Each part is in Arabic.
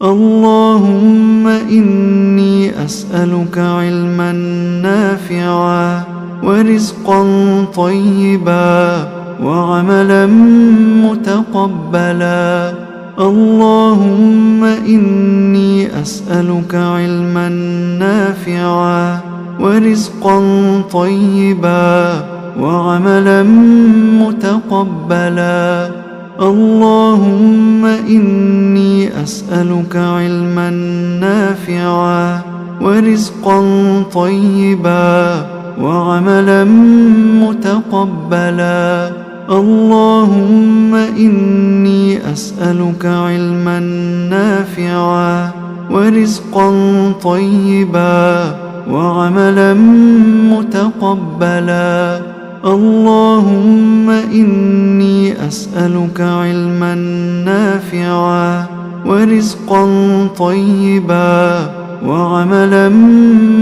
اللهم إني أسألك علما نافعا ورزقا طيبا وعملا متقبلا. اللهم إني أسألك علما نافعا ورزقا طيبا وعملا متقبلا. اللهم إني أسألك علما نافعا ورزقا طيبا وعملا متقبلا. اللهم إني أسألك علما نافعا ورزقا طيبا وعملا متقبلا. اللهم إني أسألك علما نافعا ورزقا طيبا وعملا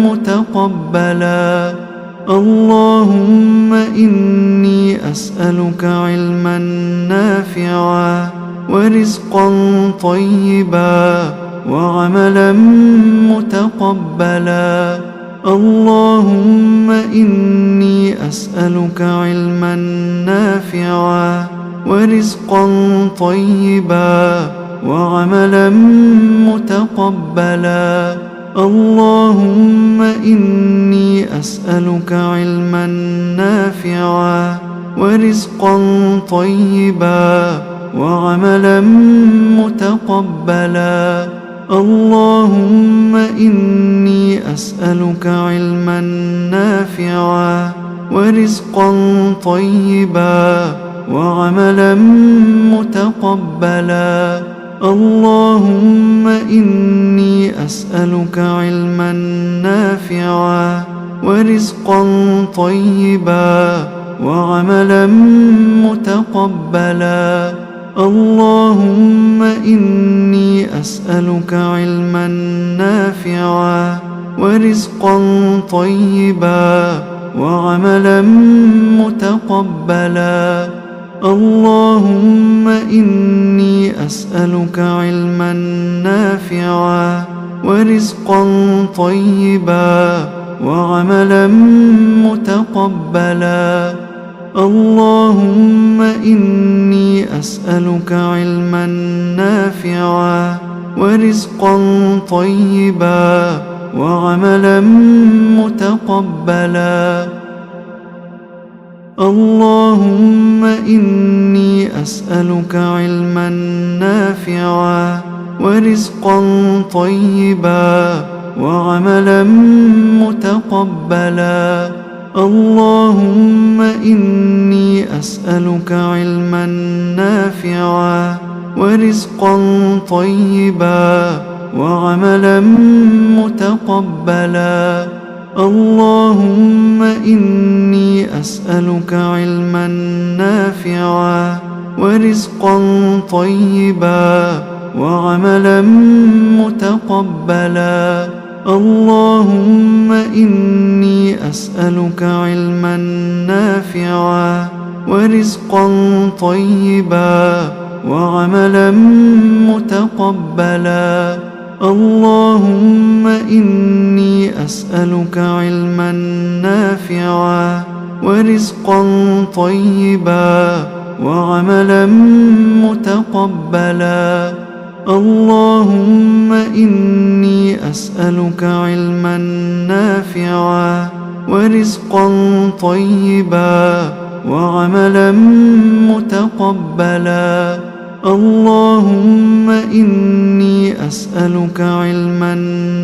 متقبلا. اللهم إني أسألك علما نافعا ورزقا طيبا وعملا متقبلا. اللهم إني أسألك علما نافعا ورزقا طيبا وعملا متقبلا. اللهم إني أسألك علما نافعا ورزقا طيبا وعملا متقبلا. اللهم إني أسألك علما نافعا ورزقا طيبا وعملا متقبلا. اللهم إني أسألك علما نافعا ورزقا طيبا وعملا متقبلا. اللهم إني أسألك علما نافعا ورزقا طيبا وعملا متقبلا. اللهم إني أسألك علما نافعا ورزقا طيبا وعملا متقبلا. اللهم إني أسألك علما نافعا ورزقا طيبا وعملا متقبلا. اللهم إني أسألك علما نافعا ورزقا طيبا وعملا متقبلا. اللهم إني أسألك علما نافعا ورزقا طيبا وعملا متقبلا. اللهم إني أسألك علما نافعا ورزقا طيبا وعملا متقبلا. اللهم إني أسألك علما نافعا ورزقا طيبا وعملا متقبلا. اللهم إني أسألك علما نافعا ورزقا طيبا وعملا متقبلا. اللهم إني أسألك علما نافعا ورزقا طيبا وعملا متقبلا. اللهم إني أسألك علما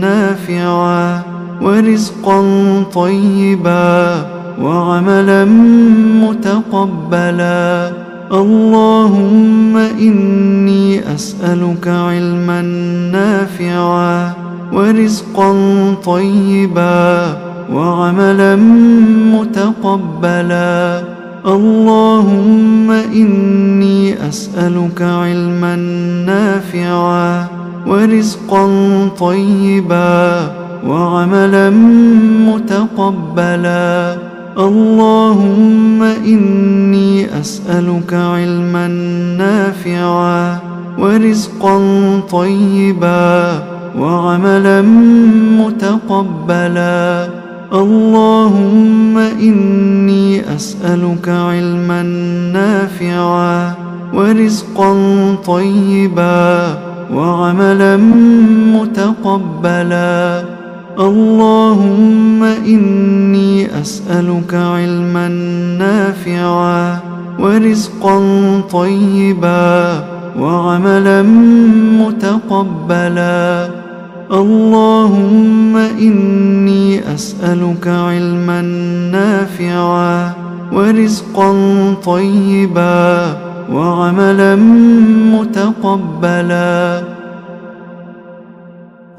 نافعا ورزقا طيبا وعملا متقبلا. اللهم إني أسألك علما نافعا ورزقا طيبا وعملا متقبلا. اللهم إني أسألك علما نافعا ورزقا طيبا وعملا متقبلا. اللهم إني أسألك علما نافعا ورزقا طيبا وعملا متقبلا. اللهم إني أسألك علما نافعا ورزقا طيبا وعملا متقبلا. اللهم إني أسألك علما نافعا ورزقا طيبا وعملا متقبلا. اللهم إني أسألك علما نافعا ورزقا طيبا وعملا متقبلا.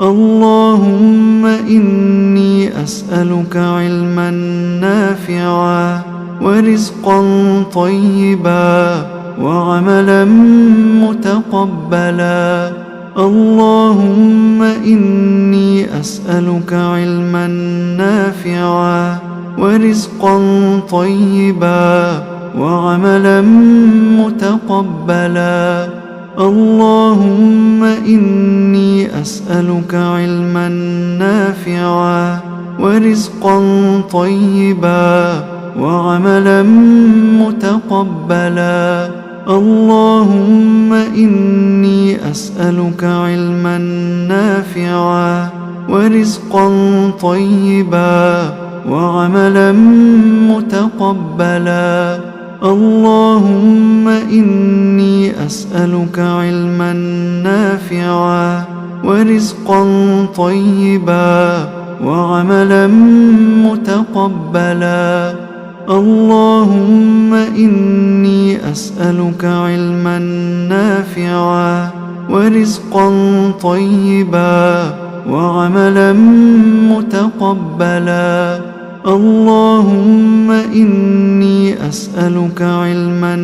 اللهم إني أسألك علما نافعا ورزقا طيبا وعملا متقبلا. اللهم إني أسألك علما نافعا ورزقا طيبا وعملا متقبلا. اللهم إني أسألك علما نافعا ورزقا طيبا وعملا متقبلا. اللهم إني أسألك علما نافعا ورزقا طيبا وعملا متقبلا. اللهم إني أسألك علما نافعا ورزقا طيبا وعملا متقبلا. اللهم إني أسألك علما نافعا ورزقا طيبا وعملا متقبلا. اللهم إني أسألك علما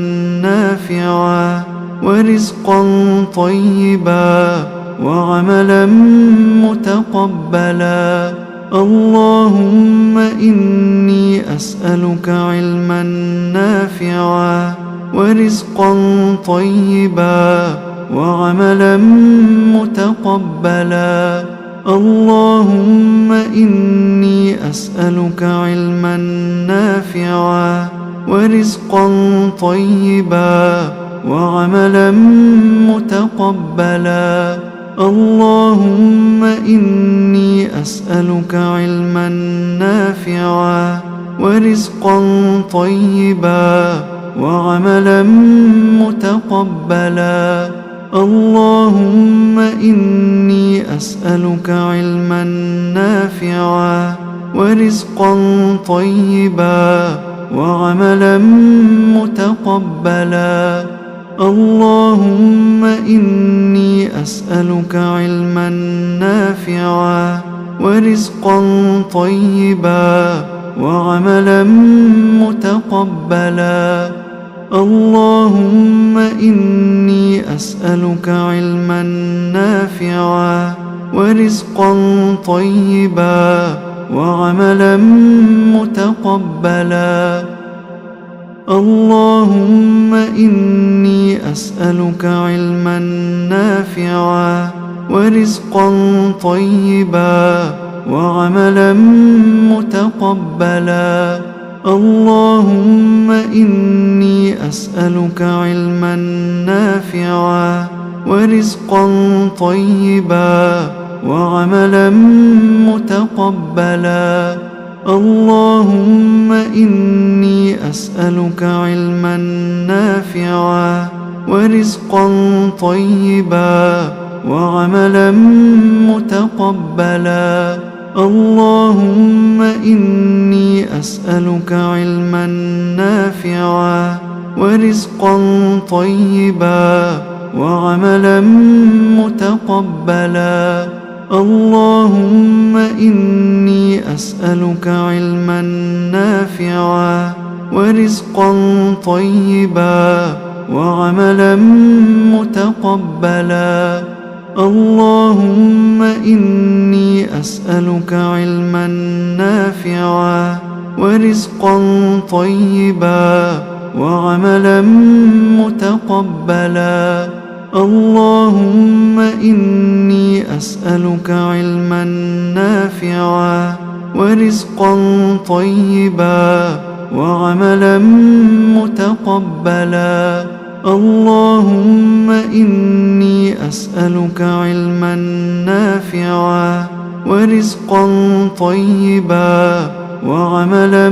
نافعا ورزقا طيبا وعملا متقبلا. اللهم إني أسألك علما نافعا ورزقا طيبا وعملا متقبلا. اللهم إني أسألك علما نافعا ورزقا طيبا وعملا متقبلا. اللهم إني أسألك علما نافعا ورزقا طيبا وعملا متقبلا. اللهم إني أسألك علما نافعا ورزقا طيبا وعملا متقبلا. اللهم إني أسألك علما نافعا ورزقا طيبا وعملا متقبلا. اللهم إني أسألك علما نافعا ورزقا طيبا وعملا متقبلا. اللهم إني أسألك علما نافعا ورزقا طيبا وعملا متقبلا. اللهم إني أسألك علما نافعا ورزقا طيبا وعملا متقبلا. اللهم إني أسألك علما نافعا ورزقا طيبا وعملا متقبلا. اللهم إني أسألك علما نافعا ورزقا طيبا وعملا متقبلا. اللهم إني أسألك علما نافعا ورزقا طيبا وعملا متقبلا. اللهم إني أسألك علما نافعا ورزقا طيبا وعملا متقبلا. اللهم إني أسألك علما نافعا ورزقا طيبا وعملا متقبلا. اللهم إني أسألك علما نافعا ورزقا طيبا وعملا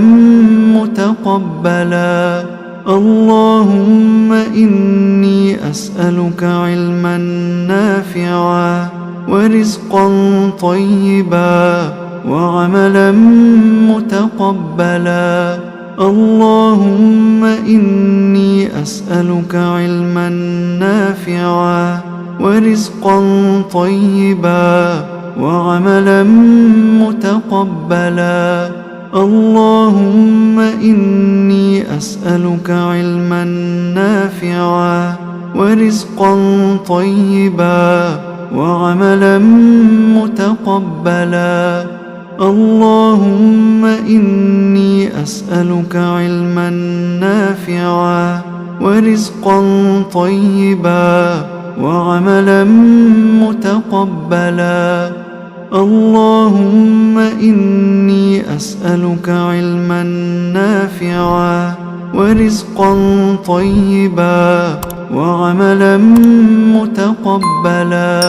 متقبلا. اللهم إني أسألك علما نافعا ورزقا طيبا وعملا متقبلا. اللهم إني أسألك علما نافعا ورزقا طيبا وعملا متقبلا. اللهم إني أسألك علما نافعا ورزقا طيبا وعملا متقبلا. اللهم إني أسألك علما نافعا ورزقا طيبا وعملا متقبلا. اللهم إني أسألك علما نافعا ورزقا طيبا وعملا متقبلا.